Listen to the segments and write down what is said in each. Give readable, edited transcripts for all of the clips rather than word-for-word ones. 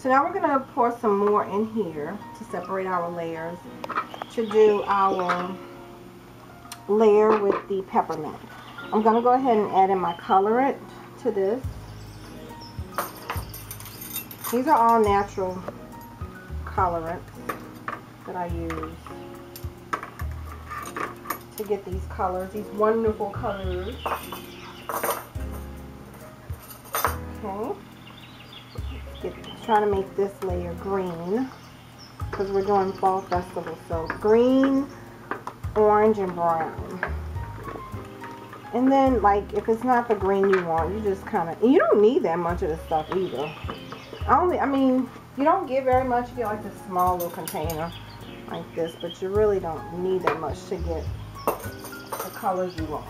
So now we're going to pour some more in here to separate our layers to do our layer with the peppermint. I'm going to go ahead and add in my colorant to this. These are all natural colorants that I use to get these colors, these wonderful colors. Okay. Trying to make this layer green because we're doing fall festival. So green, orange, and brown. And then, like, if it's not the green you want, you just kind of, you don't need that much of the stuff either. I mean, you don't get very much if you like this small little container like this, but you really don't need that much to get the colors you want.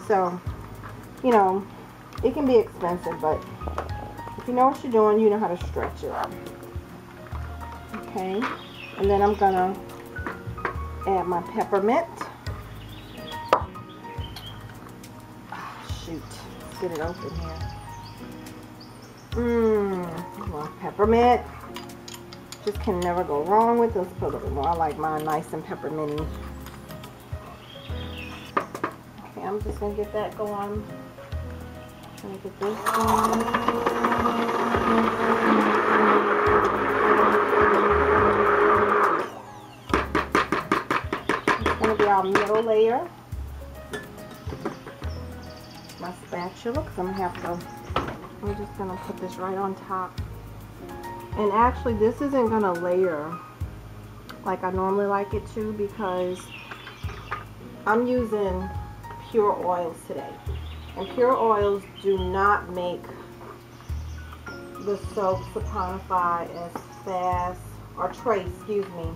So, you know, it can be expensive, but if you know what you're doing, you know how to stretch it. Okay, and then I'm gonna add my peppermint. Shoot, let's get it open here. Well, peppermint. Just can never go wrong with this. Put a little more. I like mine nice and pepperminty. Okay, I'm just gonna get that going. Let me get this going. It's gonna be our middle layer. My spatula, because I'm just gonna put this right on top. And actually, this isn't gonna layer like I normally like it to, because I'm using pure oils today. And pure oils do not make the soap saponify as fast, or trace, excuse me,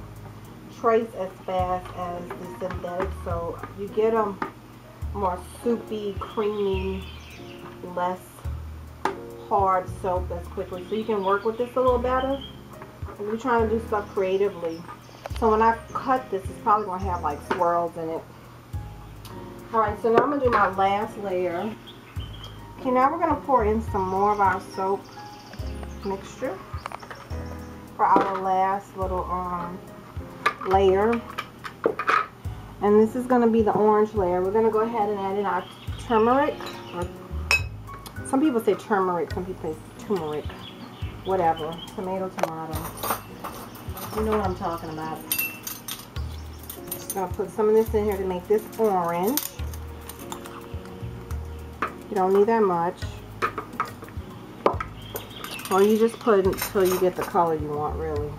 trace as fast as the synthetic. So you get a more soupy, creamy, less hard soap that's quickly. So you can work with this a little better if you're trying to do stuff creatively. So when I cut this, it's probably going to have like swirls in it. Alright, so now I'm going to do my last layer. Okay, now we're going to pour in some more of our soap mixture for our last little layer. And this is going to be the orange layer. We're going to go ahead and add in our turmeric. Or some people say turmeric, some people say turmeric. Whatever. Tomato. You know what I'm talking about. I'm going to put some of this in here to make this orange. You don't need that much. Or you just put it until you get the color you want, really.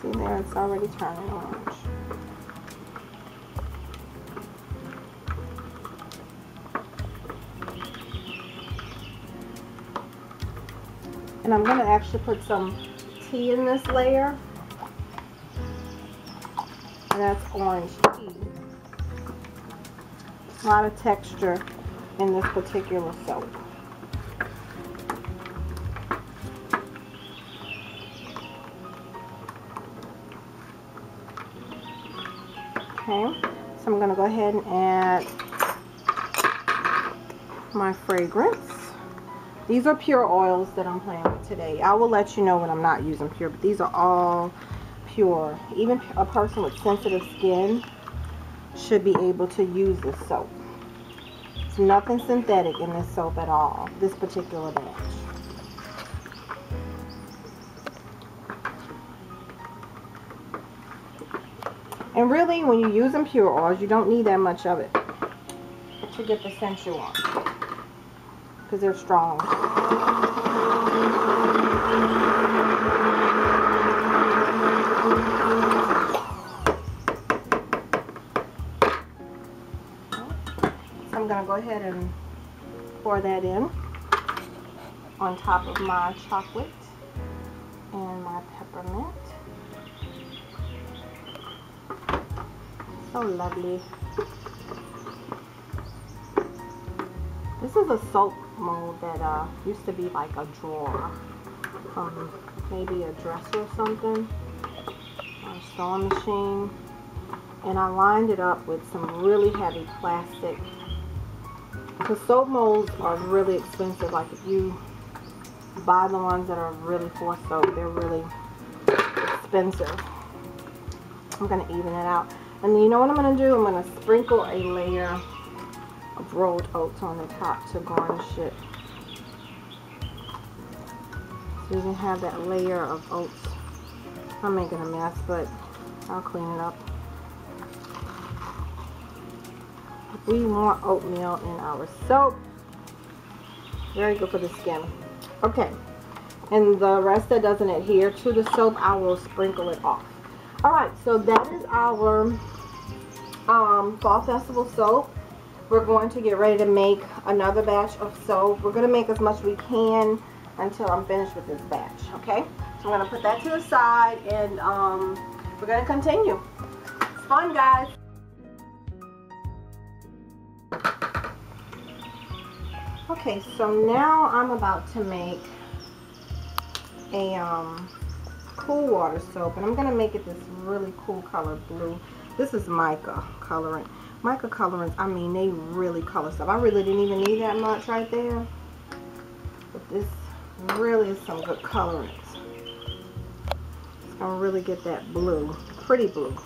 See there, it's already turning orange. And I'm going to actually put some tea in this layer. And that's orange tea. A lot of texture in this particular soap. Okay, so I'm going to go ahead and add my fragrance. These are pure oils that I'm playing with today. I will let you know when I'm not using pure, but these are all pure. Even a person with sensitive skin should be able to use this soap. There's nothing synthetic in this soap at all, this particular batch. And really, when you're using pure oils, you don't need that much of it to get the scent you want, because they're strong. So I'm going to go ahead and pour that in on top of my chocolate and my peppermint. So lovely. This is a soap mold that used to be like a drawer from maybe a dresser or something, or a sewing machine. and I lined it up with some really heavy plastic. Because soap molds are really expensive. Like if you buy the ones that are really for soap, they're really expensive. I'm going to even it out. And you know what I'm going to do? I'm going to sprinkle a layer of rolled oats on the top to garnish it. So you can have that layer of oats. I'm making a mess, but I'll clean it up. We want oatmeal in our soap. Very good for the skin. Okay. And the rest that doesn't adhere to the soap, I will sprinkle it off. Alright, so that is our Fall Festival soap. We're going to get ready to make another batch of soap. We're going to make as much as we can until I'm finished with this batch. Okay? So I'm going to put that to the side, and we're going to continue. It's fun, guys. Okay, so now I'm about to make a cool water soap, and I'm going to make it this really cool color blue. This is mica colorant. Mica colorants, I mean, they really color stuff. I really didn't even need that much right there, but this really is some good colorants. It's going to really get that blue, pretty blue.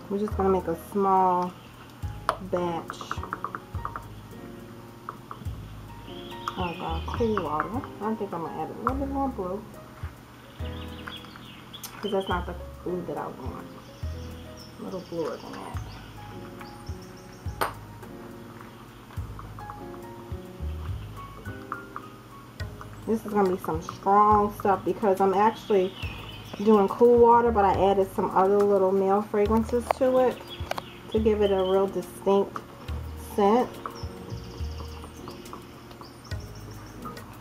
We're just going to make a small batch of cool water. I think I'm going to add a little bit more blue, because that's not the blue that I want. A little bluer than that. This is going to be some strong stuff, because I'm actually doing cool water, but I added some other little male fragrances to it to give it a real distinct scent.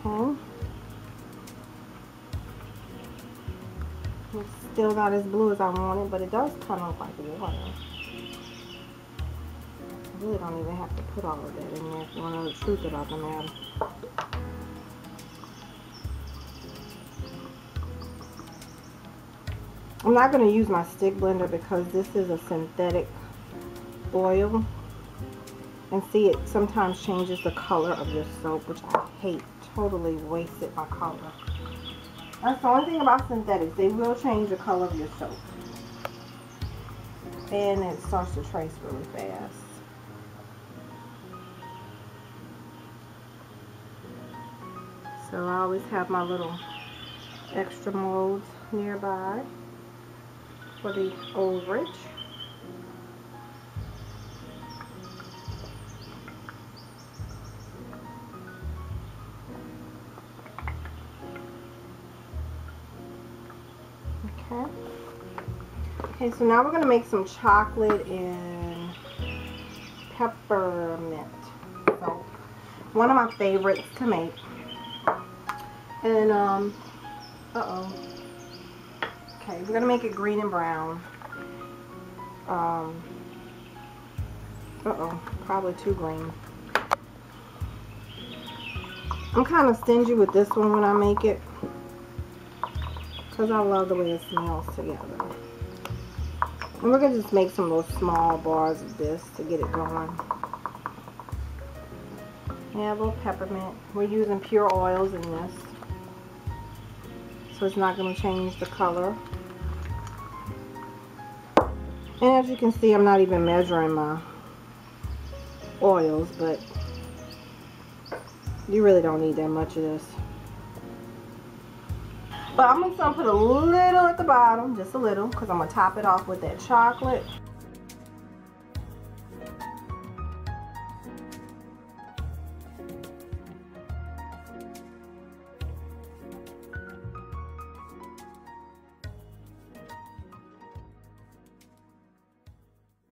Okay. It's still not as blue as I wanted, but it does kind of look like water. I really don't even have to put all of that in there if you want to know the truth about the matter. I'm not going to use my stick blender because this is a synthetic oil. And see, it sometimes changes the color of your soap, which I hate. Totally wasted my color. That's the only thing about synthetics. They will change the color of your soap. And it starts to trace really fast. So I always have my little extra molds nearby for the overage. Okay, so now we're going to make some chocolate and peppermint soap. One of my favorites to make. And, okay, we're going to make it green and brown. Probably too green. I'm kind of stingy with this one when I make it, because I love the way it smells together. And we're going to just make some little small bars of this to get it going. Yeah, a little peppermint. We're using pure oils in this, so it's not going to change the color. And as you can see, I'm not even measuring my oils, but you really don't need that much of this. But I'm just going to put a little at the bottom, just a little, because I'm going to top it off with that chocolate.